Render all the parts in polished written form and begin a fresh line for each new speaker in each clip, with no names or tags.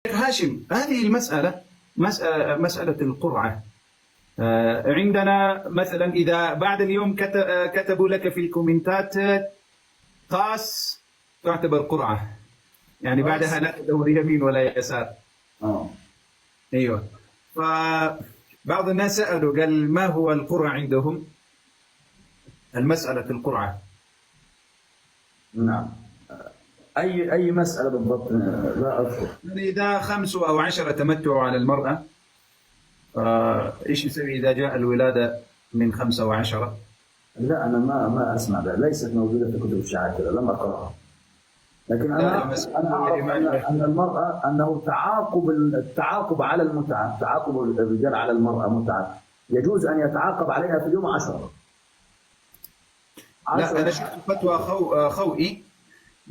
هاشم، هذه المسألة مسألة القرعة. عندنا مثلا إذا بعد اليوم كتبوا لك في الكومنتات طاس تعتبر قرعة، يعني بعدها لا تدور يمين ولا يسار. ايوه. فبعض الناس سألوا قال ما هو القرعة عندهم؟ المسألة القرعة.
نعم. أي مسألة بالضبط لا أذكر.
يعني إذا 5 أو 10 تمتعوا على المرأة، إيش يسوي إذا جاء الولادة من 5 أو 10؟
لا أنا ما أسمع بها، ليست موجودة في كتب الشعائر، لم أقرأها. لكن أنا أعرف أن المرأة أنه التعاقب على المتعة، تعاقب الرجال على المرأة متعة، يجوز أن يتعاقب عليها في اليوم 10.
لا، أنا شفت فتوى خوئي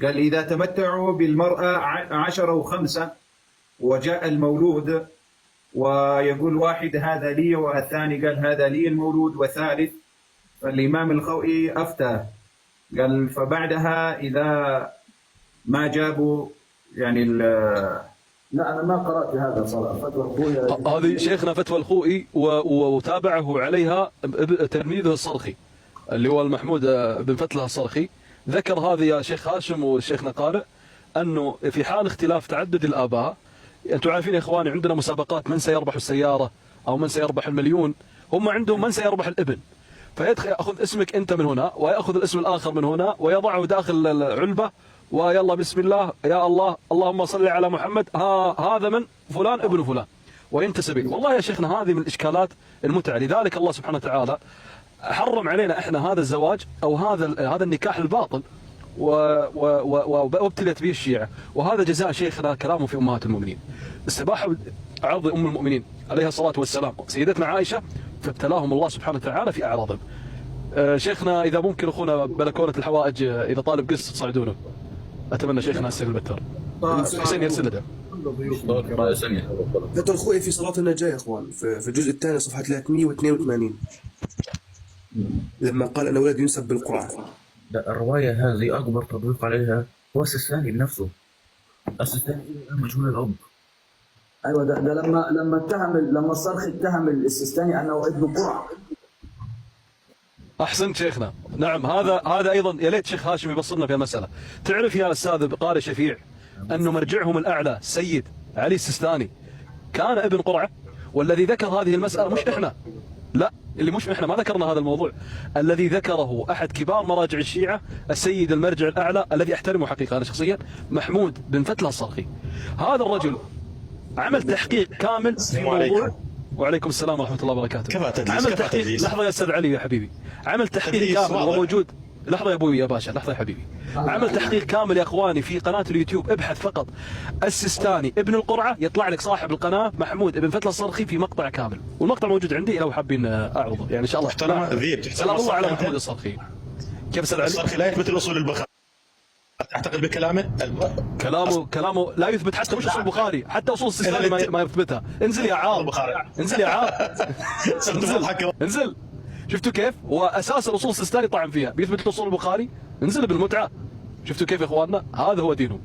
قال إذا تمتعوا بالمرأة 10 و5 وجاء المولود ويقول واحد هذا لي والثاني قال هذا لي المولود والثالث، فالإمام الخوئي أفتى قال فبعدها إذا ما جابوا يعني
لا أنا ما قرأت هذا صراحة. فتوى الخوئي
هذه شيخنا فتوى الخوئي وتابعه عليها تلميذه الصرخي اللي هو المحمود بن فتله الصرخي. ذكر هذه يا شيخ هاشم والشيخنا قارئ أنه في حال اختلاف تعدد الآباء، أنتم عارفين يا إخواني عندنا مسابقات من سيربح السيارة أو من سيربح المليون، هم عندهم من سيربح الابن، فيدخل يأخذ اسمك أنت من هنا ويأخذ الاسم الآخر من هنا ويضعه داخل العلبة ويلا بسم الله يا الله اللهم صل على محمد، هذا من فلان ابن فلان وينتسب إليه. والله يا شيخنا هذه من الإشكالات المتعة، لذلك الله سبحانه وتعالى حرم علينا احنا هذا الزواج او هذا النكاح الباطل وابتلت به الشيعة، وهذا جزاء شيخنا كلامه في امهات المؤمنين. استباحوا عرض ام المؤمنين عليها الصلاة والسلام سيدتنا عائشة، فابتلاهم الله سبحانه وتعالى في اعراضهم. شيخنا اذا ممكن اخونا بلكونة الحوائج اذا طالب قسط تصعدونه، اتمنى شيخنا السيد البتار حسين يرسل له.
فتوى الخوئي في صلاة النجاة يا اخوان في الجزء الثاني صفحة 382 لما قال ان ولد ينسب بالقرعة.
لا، الرواية هذه أكبر تطبيق عليها هو السيستاني بنفسه. السيستاني مجهول الأب.
أيوة ده لما الصرخ اتهم السيستاني أنه ابن قرعة.
أحسنت شيخنا. نعم هذا أيضا يا ليت شيخ هاشم يبصرنا في المسألة. تعرف يا أستاذ قارئ شفيع أنه مرجعهم الأعلى السيد علي السيستاني كان ابن قرعة، والذي ذكر هذه المسألة مش إحنا، لا اللي مش احنا ما ذكرنا هذا الموضوع، الذي ذكره احد كبار مراجع الشيعة السيد المرجع الاعلى الذي احترمه حقيقة انا شخصيا، محمود بن فتله الصرخي. هذا الرجل عمل تحقيق كامل في موضوع. وعليكم السلام ورحمة الله وبركاته. عمل تحقيق. لحظة يا استاذ علي يا حبيبي، عمل تحقيق كامل وموجود. لحظة يا ابوي يا باشا، لحظة يا حبيبي. عمل تحقيق كامل يا اخواني في قناة اليوتيوب، ابحث فقط السيستاني ابن القرعة يطلع لك صاحب القناة محمود بن فتله الصرخي في مقطع كامل، والمقطع موجود عندي لو حابين اعرضه يعني ان شاء الله.
محترم ذيب،
سلام الله على محمود الصرخي. كيف استاذ علي؟
الصرخي لا يثبت الاصول البخاري، تعتقد بكلامه؟
كلامه لا يثبت حتى مش اصول البخاري، حتى اصول السيستاني ما يثبتها. انزل يا عار، انزل يا عار انزل. شفتوا كيف؟ واساس الاصول السيستاني طعن فيها، بيثبت الاصول البخاري؟ انزل بالمتعه. شفتوا كيف يا اخواننا؟ هذا هو دينهم.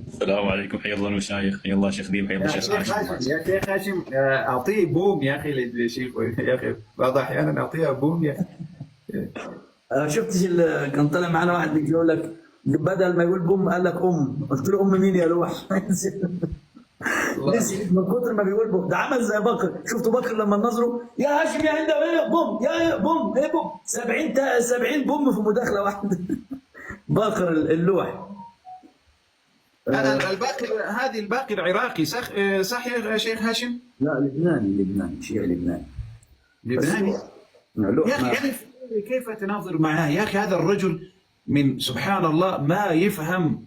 السلام عليكم، حيا الله المشايخ، حيا الله شيخ ديب، حيا الله شيخ هاشم.
يا شيخ هاشم اعطيه بوم يا اخي للشيخ يا اخي، بعض احيانا اعطيها بوم يا
شفتش كان طلع معنا واحد بيقول لك بدل ما يقول بوم قال لك قلت له مين يا لوح؟ نسي من كتر ما بيقول بوم. ده عمل زي بكر، شفتوا بكر لما نظره يا هاشم يا عنده ايه بوم يا بوم ايه بوم 70 بوم في مداخله واحده. بكر اللوح.
هذه الباقي العراقي صح يا شيخ هاشم؟
لا لبناني شيعي لبناني.
يا اخي يعني كيف تناظر معاه يا اخي؟ هذا الرجل من سبحان الله ما يفهم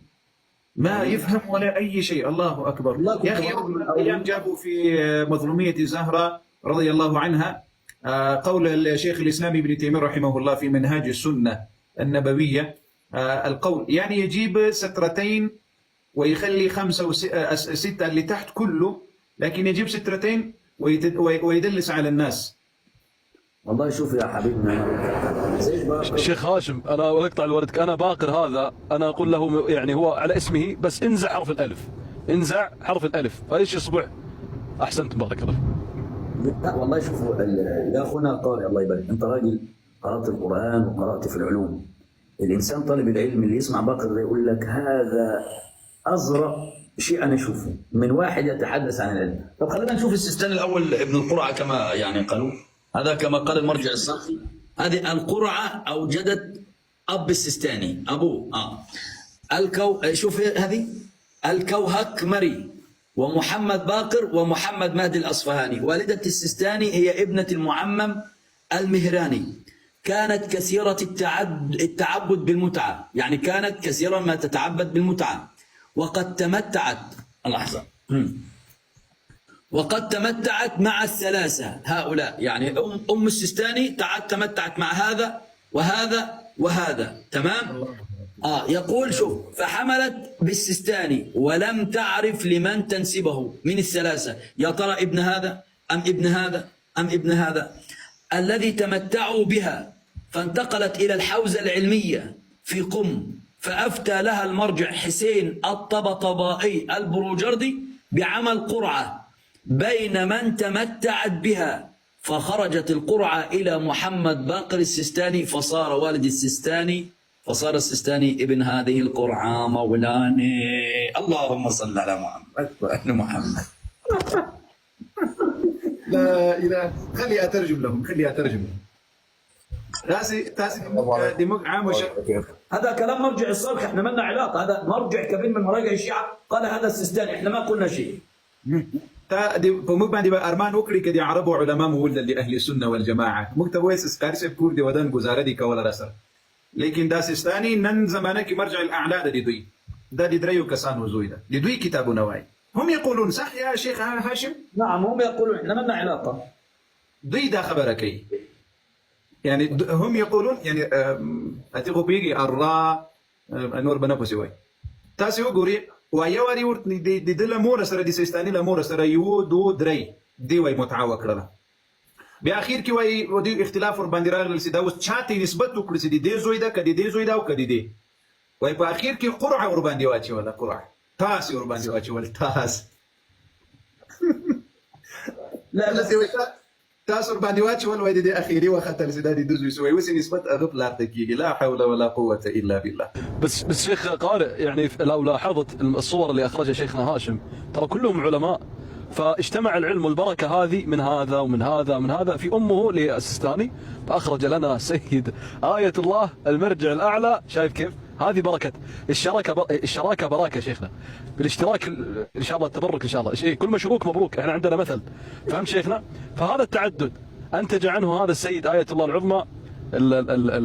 ولا اي شيء. الله اكبر يا اخي. يوم من الايام جابوا في مظلومية زهرة رضي الله عنها قول الشيخ الاسلام ابن تيمية رحمه الله في منهاج السنة النبوية، القول يعني يجيب سترتين ويخلي 5 و6 اللي تحت كله، لكن يجيب سترتين ويدلس على الناس.
والله شوف يا حبيبنا، زي باقر.
شيخ هاشم، انا اقطع لوالدك، انا باقر هذا انا اقول له يعني هو على اسمه، بس انزع حرف الالف، انزع حرف الالف فايش يصبح. احسنت، بارك الله.
لا والله شوفوا يا اخونا القارئ، الله يبارك، انت راجل قرات القران وقرات في العلوم. الانسان طالب العلم اللي يسمع باقر ده يقول لك هذا ازرق شيء انا اشوفه من واحد يتحدث عن العلم. طب خلينا نشوف السيستاني الاول ابن القرعه كما يعني قالوا، هذا كما قال المرجع الصافي. هذه القرعه اوجدت اب السيستاني، ابوه شوف هذه الكوهكمري ومحمد باقر ومحمد مهدي الأصفهاني. والدة السيستاني هي ابنة المعمم المهراني، كانت كثيرة التعبد بالمتعة، يعني كانت كثيرا ما تتعبد بالمتعة، وقد تمتعت مع الثلاثة هؤلاء، يعني أم السيستاني تمتعت مع هذا وهذا وهذا، تمام؟ يقول شوف، فحملت بالسيستاني ولم تعرف لمن تنسبه من الثلاثة، يا ترى ابن هذا أم ابن هذا أم ابن هذا، الذي تمتعوا بها، فانتقلت إلى الحوزة العلمية في قم، فأفتى لها المرجع حسين الطبطبائي البروجردي بعمل قرعة بين من تمتعت بها، فخرجت القرعة إلى محمد باقر السيستاني، فصار والد السيستاني، فصار السيستاني ابن هذه القرعة مولاني. اللهم صل على محمد وآل محمد.
لا إله، خلي أترجم لهم.
هذا كلام مرجع الصالح، احنا ما لنا علاقة، هذا مرجع كبير من مراجع الشيعة قال هذا السيستاني، احنا ما قلنا شيء.
Pemukman di Arman ukri ke di Arabu ulama muwalda li ahli sunnah wal jamaah. Muktawa iskarse kurdi wadan guzara di kawala rasar. لكن دا سيستاني نن زمانك مرجع الأعلى لدوي دا دريو كسان وزويدا لدوي كتاب نواي. هم يقولون صح يا شيخ هاشم؟
نعم هم يقولون، احنا ما لنا علاقة.
دوي دا خبركي يعني هم يقولون يعني أتيقو بيجي الراء نور بنابو سوي تاسيو غوري ويواري ورت دي دل مور سر دي سيستاني لا مور سر يو دو دري دي واي متعاوك رلا بأخير كي واي ودي اختلاف بانديرال السداوس شاتي نسبته كل سدي دي زويدا كدي دي زويدا وكدي دي واي بأخير كي قرعة أوربان ديواتي ولا قرعة تاسي أوربان ديواتي ولا تاس لا تاس أوربان ديواتي ولا واي دي أخيري وخدت السدادي دوزوي سوي وسي نسبة أغف لا تكيجي لا حول ولا قوة إلا بالله.
بس شيخ قارئ، يعني لو لاحظت الصور اللي أخرجها شيخنا هاشم ترى كلهم علماء، فاجتمع العلم والبركة هذه من هذا ومن هذا ومن هذا في أمه للسيستاني، فأخرج لنا سيد آية الله المرجع الأعلى. شايف كيف؟ هذه بركة الشراكة براكة شيخنا، بالاشتراك إن شاء الله التبرك إن شاء الله، شيء كل مشروك مبروك، احنا عندنا مثل، فهمت شيخنا؟ فهذا التعدد أنتج عنه هذا السيد آية الله العظمى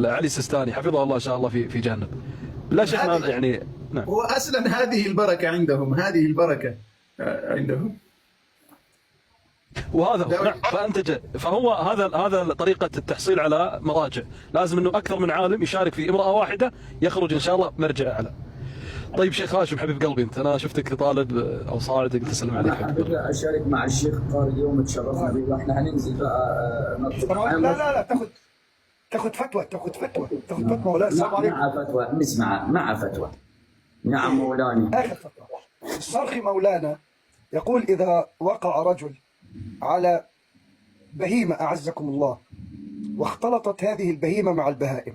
علي السيستاني حفظه الله إن شاء الله في جهنم. لا شيخنا يعني نعم.
هو أصلا هذه البركة عندهم، هذه البركة عندهم.
وهذا نعم، فانتج، فهو هذا طريقه التحصيل على مراجع، لازم انه اكثر من عالم يشارك في امراه واحده يخرج ان شاء الله مرجع اعلى. طيب شيخ هاشم حبيب قلبي، انت انا شفتك طالب او صاعد قلت اسلم عليك.
حبيبي اشارك مع الشيخ قال اليوم تشرفنا به، واحنا هننزل بقى
لا تاخذ فتوى ولا السلام عليكم.
مع فتوى نسمع مع فتوى. نعم مولانا.
اخر فتوى الصرخي مولانا يقول اذا وقع رجل على بهيمة أعزكم الله واختلطت هذه البهيمة مع البهائم،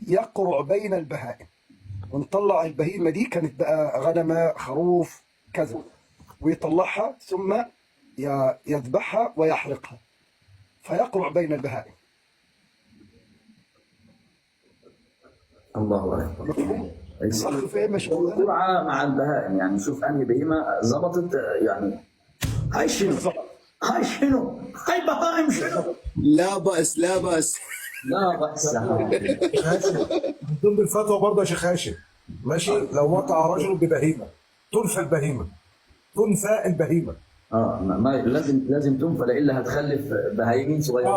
يقرع بين البهائم ونطلع البهيمة دي كانت بقى غنمة خروف كذا، ويطلعها ثم يذبحها ويحرقها، فيقرع بين البهائم.
الله أكبر.
مفهوم؟
القرعة مع البهائم، يعني شوف أنهي بهيمة ضبطت، يعني هاي شنو؟ هاي بهائم شنو؟
لا بأس
لا بأس.
من ضمن الفتوى برضه يا شيخ هاشم، ماشي، لو وقع رجل ببهيمة تنفى البهيمة.
ما لازم تنفى الا هتخلف بهايمين صغيرين.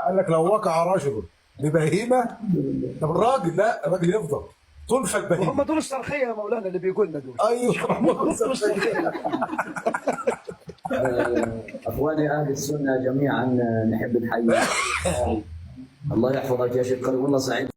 قال لك لو وقع رجل ببهيمة، طب الراجل لا، الراجل يفضل تنفى البهيمة.
هم دول الصرخية يا مولانا اللي بيقولنا دول.
ايوه هم دول الصرخية.
اخواني اهل السنه جميعا نحب نحيي. الله يحفظك يا شيخ، والله سعيد